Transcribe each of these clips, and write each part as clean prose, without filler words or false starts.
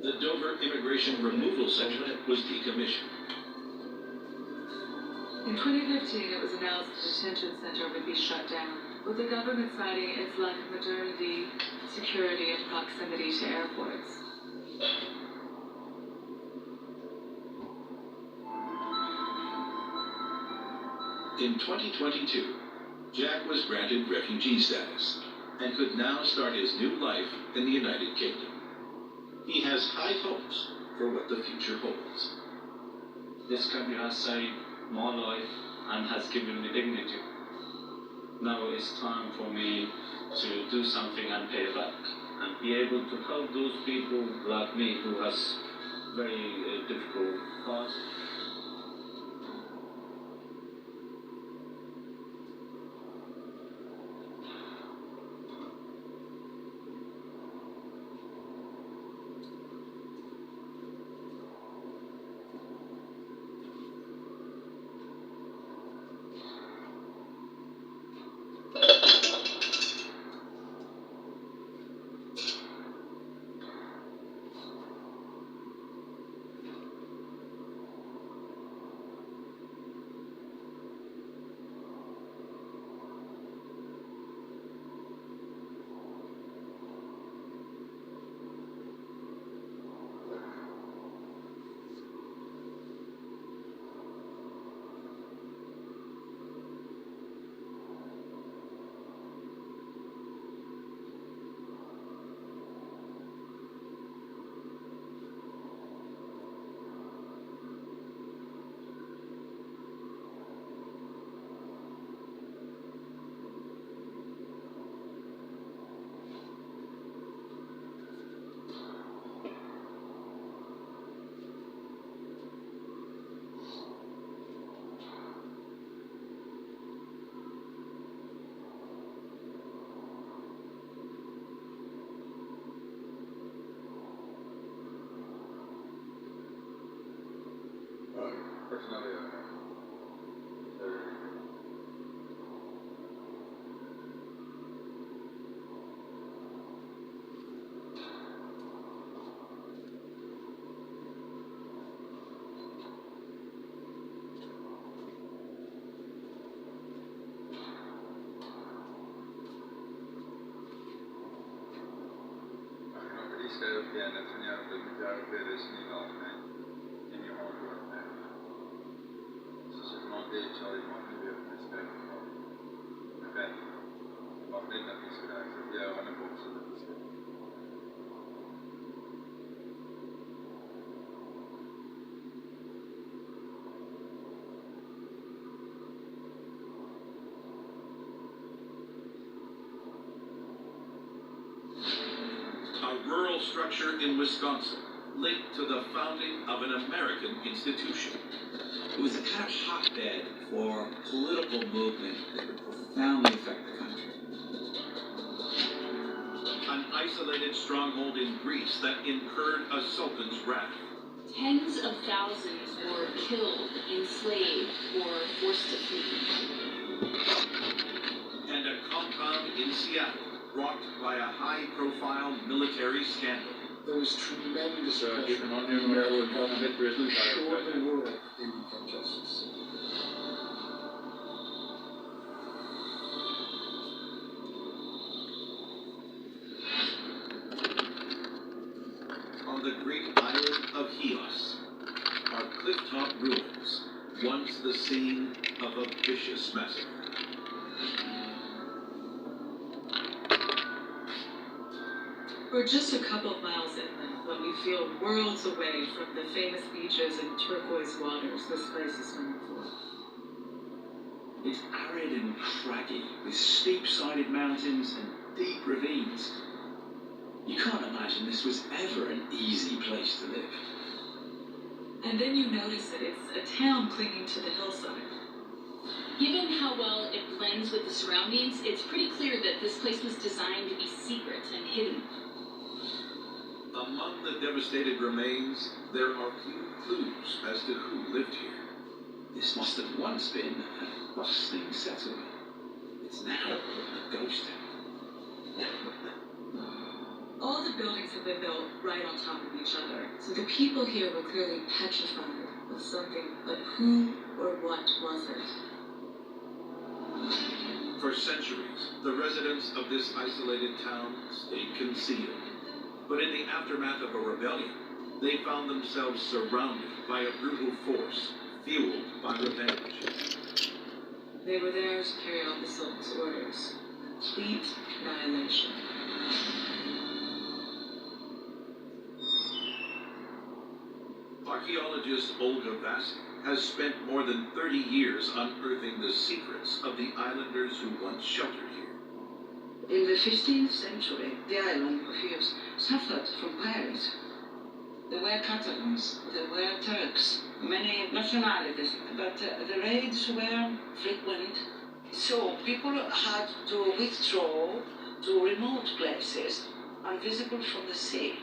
The Dover Immigration Removal Center was decommissioned. In 2015, it was announced the detention center would be shut down, with the government citing its lack of modernity, security, and proximity to airports. In 2022, Jack was granted refugee status and could now start his new life in the United Kingdom. He has high hopes for what the future holds. This country has saved my life and has given me dignity. Now it's time for me to do something and pay back and be able to help those people like me who has very difficult past. Ja, net van jou, dat met jou verder is niet al, nee. In je antwoord, nee. Dus als je vanaf dit zal je mag niet weer met spreken van. Oké. Je mag niet naar iets gedaan, dat jij aan een box zit. A rural structure in Wisconsin, linked to the founding of an American institution. It was a kind of hotbed for political movement that would profoundly affect the country. An isolated stronghold in Greece that incurred a sultan's wrath. Tens of thousands were killed, enslaved, or forced to flee. And a compound in Seattle, rocked by a high-profile military scandal. There was tremendous pressure Even on on your the American road, government with to British shore direct. the world in justice. On the Greek island of Chios are cliff-top ruins, once the scene of a vicious massacre. We're just a couple of miles inland when we feel worlds away from the famous beaches and turquoise waters this place is known for. It's arid and craggy, with steep-sided mountains and deep ravines. You can't imagine this was ever an easy place to live. And then you notice that it's a town clinging to the hillside. Given how well it blends with the surroundings, it's pretty clear that this place was designed to be secret and hidden. Among the devastated remains, there are few clues as to who lived here. This must have once been a bustling settlement. It's now a ghost town. All the buildings have been built right on top of each other, so the people here were clearly petrified of something, but who or what was it? For centuries, the residents of this isolated town stayed concealed. But in the aftermath of a rebellion, they found themselves surrounded by a brutal force, fueled by revenge. They were there to carry out the Sultan's orders. Complete annihilation. Archaeologist Olga Vasek has spent more than 30 years unearthing the secrets of the islanders who once sheltered here. In the 15th century, the island of Chios suffered from pirates. There were Catalans, there were Turks, many nationalities, but the raids were frequent. So people had to withdraw to remote places, invisible from the sea.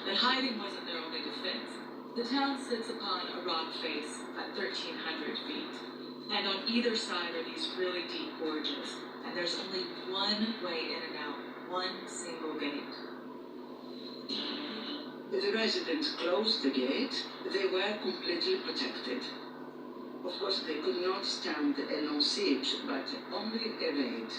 And hiding wasn't their only defense. The town sits upon a rock face at 1,300 feet. And on either side are these really deep gorges. And there's only one way in and out, one single gate. The residents closed the gate. They were completely protected. Of course, they could not stand a long siege, but only a raid.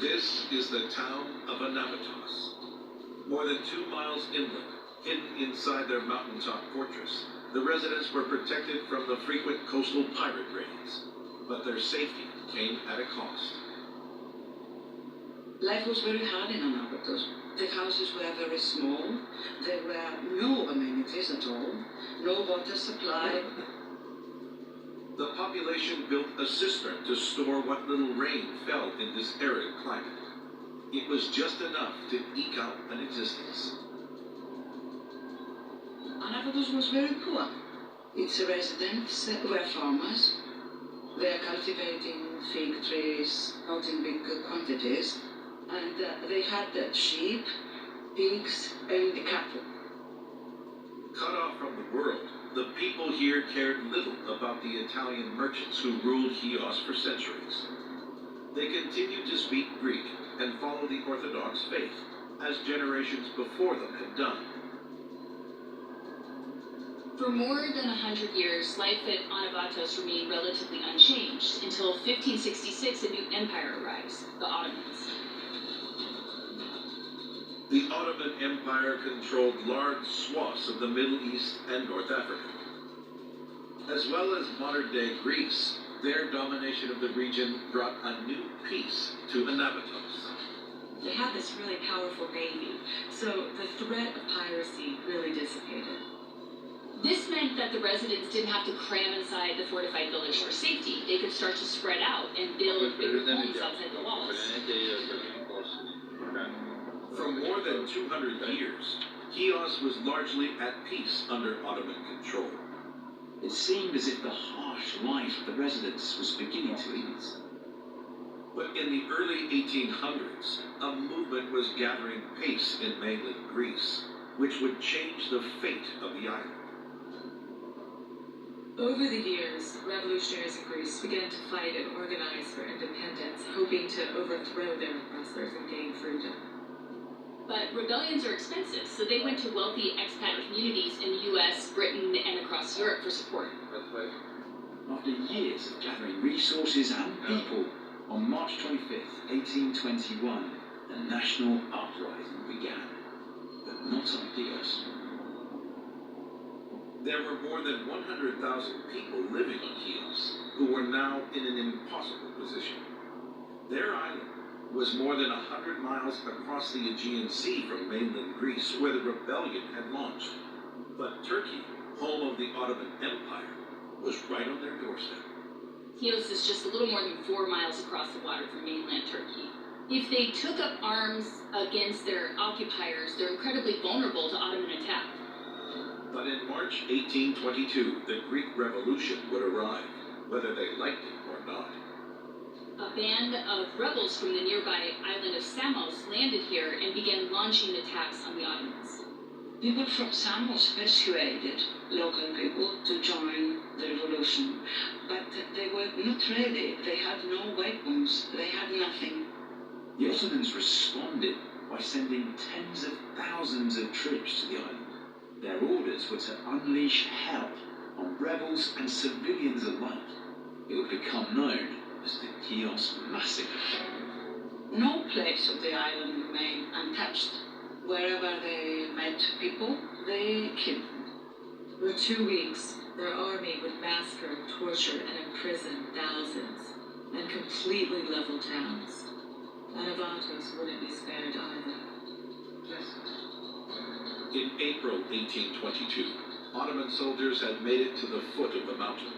This is the town of Anabatos. More than 2 miles inland, hidden inside their mountaintop fortress, the residents were protected from the frequent coastal pirate raids. But their safety came at a cost. Life was very hard in Anabatos. The houses were very small. There were no amenities at all, no water supply. The population built a cistern to store what little rain fell in this arid climate. It was just enough to eke out an existence. Anabatos was very poor. Its residents were farmers. They are cultivating fig trees, not in big quantities, and they had sheep, pigs, and cattle. Cut off from the world, the people here cared little about the Italian merchants who ruled Chios for centuries. They continued to speak Greek and follow the Orthodox faith, as generations before them had done. For more than 100 years, life at Anabatos remained relatively unchanged until 1566 a new empire arrives, the Ottomans. The Ottoman Empire controlled large swaths of the Middle East and North Africa. As well as modern-day Greece, their domination of the region brought a new peace to Anabatos. They had this really powerful navy, so the threat of piracy really dissipated. This meant that the residents didn't have to cram inside the fortified village for safety. They could start to spread out and build bigger homes outside the walls. For more than 200 years, Chios was largely at peace under Ottoman control. It seemed as if the harsh life of the residents was beginning to ease. But in the early 1800s, a movement was gathering pace in mainland Greece, which would change the fate of the island. Over the years, revolutionaries in Greece began to fight and organize for independence, hoping to overthrow their oppressors and gain freedom. But rebellions are expensive, so they went to wealthy expat communities in the US, Britain, and across Europe for support. After years of gathering resources and people, on March 25th, 1821, a national uprising began. But not on Chios. There were more than 100,000 people living on Chios who were now in an impossible position. Their island was more than 100 miles across the Aegean Sea from mainland Greece, where the rebellion had launched. But Turkey, home of the Ottoman Empire, was right on their doorstep. Chios is just a little more than 4 miles across the water from mainland Turkey. If they took up arms against their occupiers, they're incredibly vulnerable to Ottoman attack. But in March 1822, the Greek Revolution would arrive, whether they liked it or not. A band of rebels from the nearby island of Samos landed here and began launching attacks on the Ottomans. People from Samos persuaded local people to join the revolution, but they were not ready. They had no weapons. They had nothing. The Ottomans responded by sending tens of thousands of troops to the island. Their orders were to unleash hell on rebels and civilians alike. It would become known as the Chios Massacre. No place of the island remained untouched. Wherever they met people, they killed them. For 2 weeks, their army would massacre, torture, and imprison thousands, and completely level towns. Anavatos wouldn't be spared either. In April 1822, Ottoman soldiers had made it to the foot of the mountain.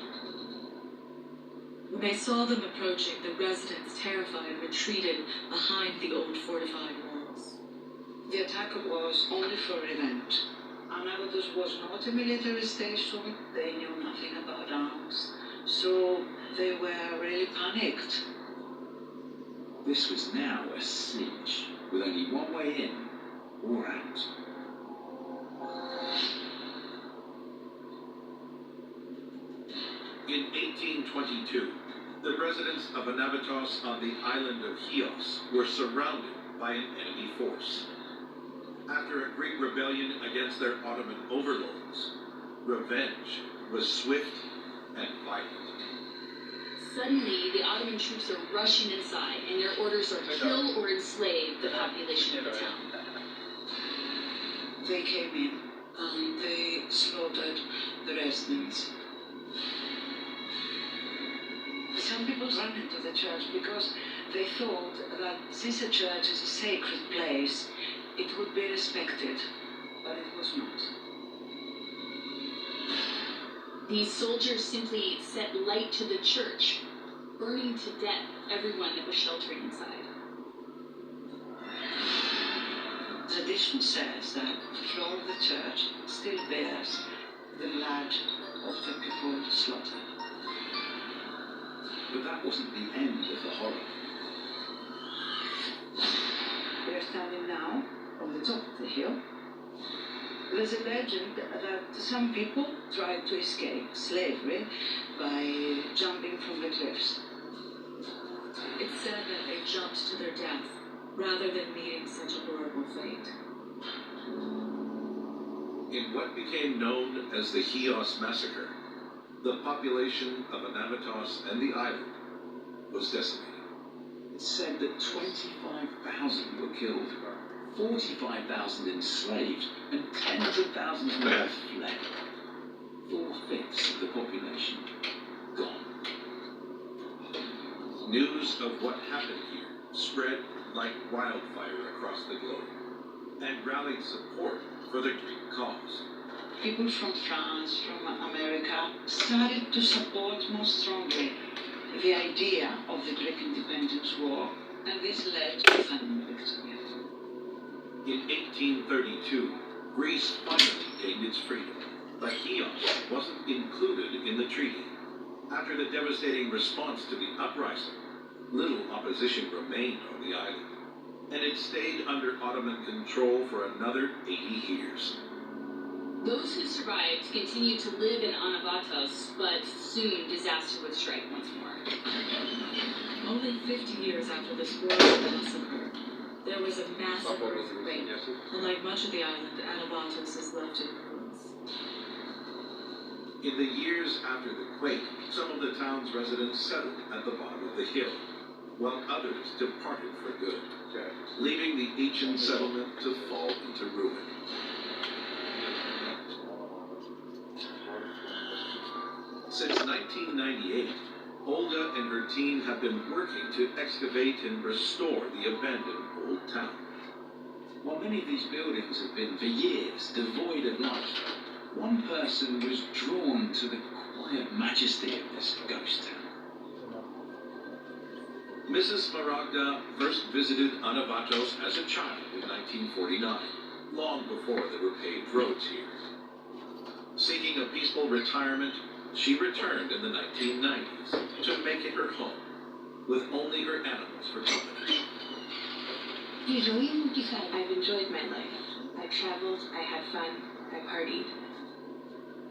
When they saw them approaching, the residents, terrified, retreated behind the old fortified walls. The attack was only for revenge. Anavatos was not a military station. They knew nothing about arms. So they were really panicked. This was now a siege, with only one way in or out. In 1822, the residents of Anavatos on the island of Chios were surrounded by an enemy force. After a Greek rebellion against their Ottoman overlords, revenge was swift and violent. Suddenly, the Ottoman troops are rushing inside, and their orders are kill or enslave the population of the town. They came in and they slaughtered the residents. Some people ran into the church because they thought that since a church is a sacred place, it would be respected, but it was not. These soldiers simply set light to the church, burning to death everyone that was sheltering inside. Tradition says that the floor of the church still bears the blood of the people slaughtered. But that wasn't the end of the horror. We are standing now on the top of the hill. There's a legend that some people tried to escape slavery by jumping from the cliffs. It's said that they jumped to their death rather than meeting such a horrible fate. In what became known as the Chios Massacre, the population of Anavatos and the island was decimated. It's said that 25,000 were killed, 45,000 enslaved, and tens of thousands more fled. 4/5 of the population gone. News of what happened here spread like wildfire across the globe and rallied support for the Greek cause. People from France, from America, started to support more strongly the idea of the Greek independence war, and this led to famine victory. In 1832, Greece finally gained its freedom, but Chios wasn't included in the treaty. After the devastating response to the uprising, little opposition remained on the island, and it stayed under Ottoman control for another 80 years. Those who survived continued to live in Anavatos, but soon disaster would strike once more. Only 50 years after this horrible massacre, there was a massive earthquake, and like much of the island, Anavatos is left in ruins. In the years after the quake, some of the town's residents settled at the bottom of the hill, while others departed for good, leaving the ancient settlement to fall into ruin. Since 1998, Olga and her team have been working to excavate and restore the abandoned old town. While many of these buildings have been for years devoid of life, one person was drawn to the quiet majesty of this ghost town. Mrs. Smaragda first visited Anavatos as a child in 1949, long before there were paved roads here. Seeking a peaceful retirement, she returned in the 1990s to make it her home, with only her animals for company. I've enjoyed my life. I traveled, I had fun, I partied.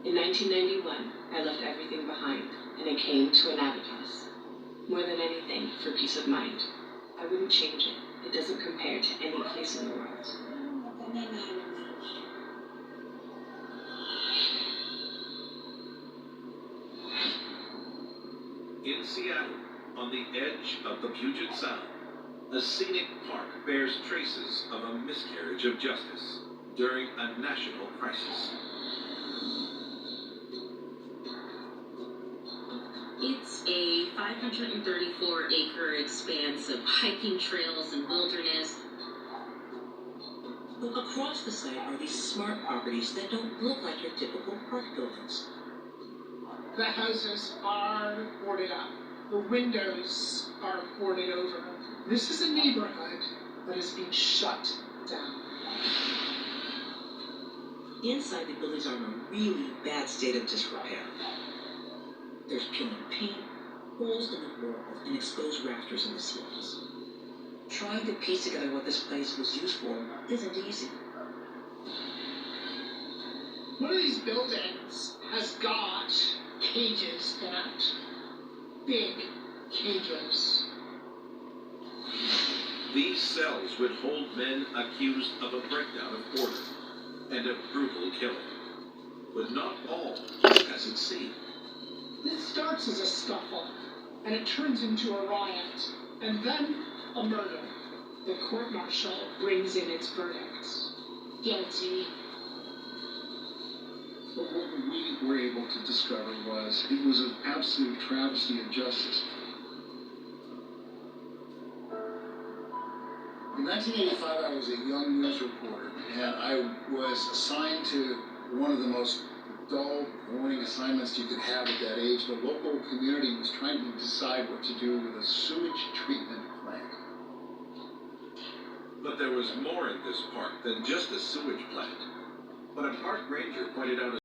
In 1991, I left everything behind, and I came to Anavatos. More than anything, for peace of mind. I wouldn't change it, It doesn't compare to any place in the world. In Seattle, on the edge of the Puget Sound, a scenic park bears traces of a miscarriage of justice during a national crisis. It's a 534-acre expanse of hiking trails and wilderness. But across the site are these smart properties that don't look like your typical park buildings. The houses are boarded up. The windows are boarded over. This is a neighborhood that has been shut down. Inside, the buildings are in a really bad state of disrepair. There's peeling paint, holes in the walls, and exposed rafters in the ceilings. Trying to piece together what this place was used for isn't easy. One of these buildings has got cages in it. Big cages. These cells would hold men accused of a breakdown of order and a brutal killing. But not all as it seemed. This starts as a scuffle, and it turns into a riot, and then a murder. The court-martial brings in its verdict. Guilty. But what we were able to discover was it was an absolute travesty of justice. In 1985, I was a young news reporter, and I was assigned to one of the most dull, boring assignments you could have at that age. The local community was trying to decide what to do with a sewage treatment plant. But there was more in this park than just a sewage plant. What a park ranger pointed out